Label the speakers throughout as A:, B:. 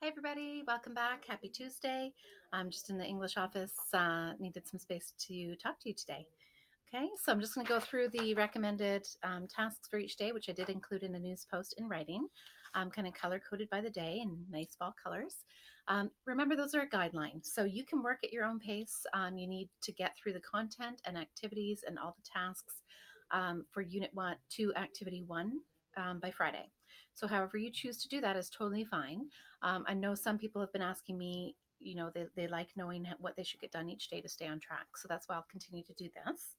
A: Hey everybody, welcome back. Happy Tuesday. I'm just in the English office, needed some space to talk to you today. Okay, so I'm just going to go through the recommended tasks for each day, which I did include in a news post in writing, kind of color coded by the day in nice fall colors. Remember, those are a guideline, so you can work at your own pace. You need to get through the content and activities and all the tasks for Unit 1 to Activity 1 by Friday. So however you choose to do that is totally fine. I know some people have been asking me, they like knowing what they should get done each day to stay on track. So that's why I'll continue to do this.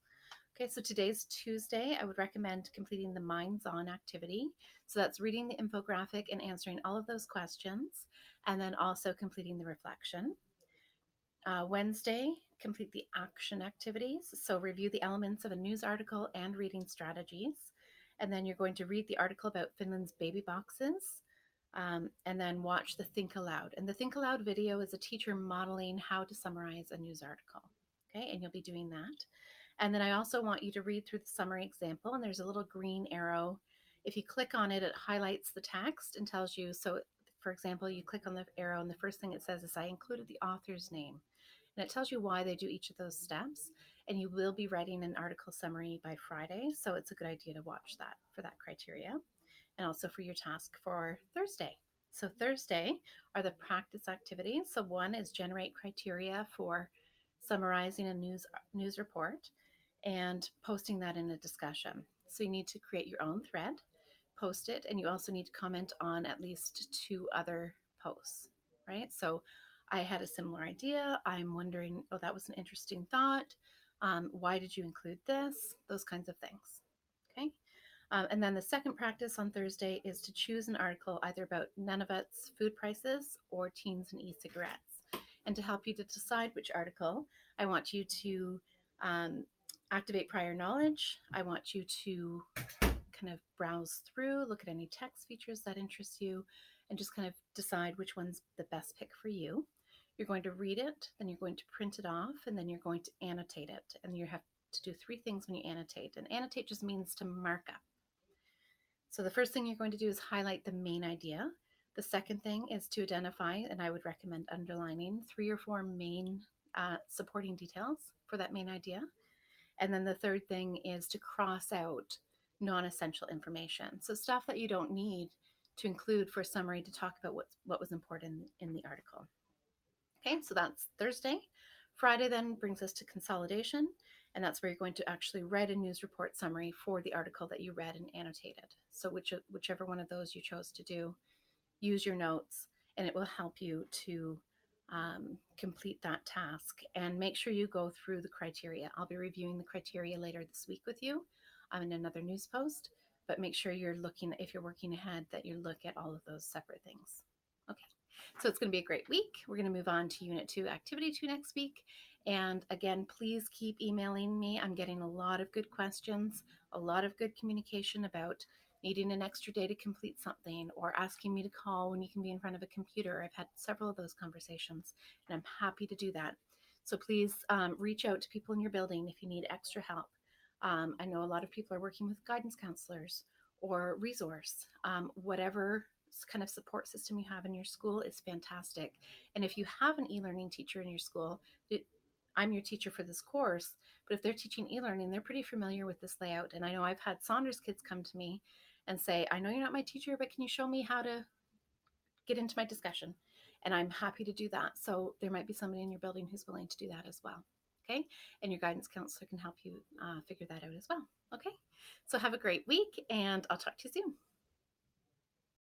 A: Okay, so today's Tuesday. I would recommend completing the Minds On activity. So that's reading the infographic and answering all of those questions, and then also completing the reflection. Wednesday, complete the action activities. So review the elements of a news article and reading strategies. And then you're going to read the article about Finland's baby boxes. And then watch the Think Aloud. And the Think Aloud video is a teacher modeling how to summarize a news article. Okay, and you'll be doing that. And then I also want you to read through the summary example, and there's a little green arrow. If you click on it, it highlights the text and tells you. So, for example, you click on the arrow, and the first thing it says is I included the author's name. And it tells you why they do each of those steps. And you will be writing an article summary by Friday. So it's a good idea to watch that for that criteria and also for your task for Thursday. So Thursday are the practice activities. So one is generate criteria for summarizing a news report and posting that in a discussion. So you need to create your own thread, post it, and you also need to comment on at least two other posts, right? So I had a similar idea. I'm wondering, oh, that was an interesting thought. Why did you include this? Those kinds of things. Okay. And then the second practice on Thursday is to choose an article either about Nunavut's food prices or teens and e-cigarettes. And to help you to decide which article, I want you to activate prior knowledge. I want you to kind of browse through, look at any text features that interest you, and just kind of decide which one's the best pick for you. You're going to read it, then you're going to print it off, and then you're going to annotate it. And you have to do three things when you annotate. And annotate just means to mark up. So the first thing you're going to do is highlight the main idea. The second thing is to identify, and I would recommend underlining 3 or 4 main supporting details for that main idea. And then the third thing is to cross out non-essential information. So stuff that you don't need to include for a summary to talk about what was important in the article. Okay, so that's Thursday. Friday then brings us to consolidation, and that's where you're going to actually write a news report summary for the article that you read and annotated. So whichever one of those you chose to do, use your notes, and it will help you to complete that task. And make sure you go through the criteria. I'll be reviewing the criteria later this week with you in another news post, but make sure you're looking, if you're working ahead, that you look at all of those separate things. Okay, so it's going to be a great week. We're going to move on to Unit 2, Activity 2 next week. And again, please keep emailing me. I'm getting a lot of good questions, a lot of good communication about needing an extra day to complete something or asking me to call when you can be in front of a computer. I've had several of those conversations, and I'm happy to do that. So please reach out to people in your building if you need extra help. I know a lot of people are working with guidance counselors or resource, whatever kind of support system you have in your school is fantastic. And if you have an e-learning teacher in your school, I'm your teacher for this course, but if they're teaching e-learning, they're pretty familiar with this layout. And I know I've had Saunders kids come to me and say, I know you're not my teacher, but can you show me how to get into my discussion? And I'm happy to do that. So there might be somebody in your building who's willing to do that as well. Okay. And your guidance counselor can help you figure that out as well. Okay. So have a great week, and I'll talk to you soon.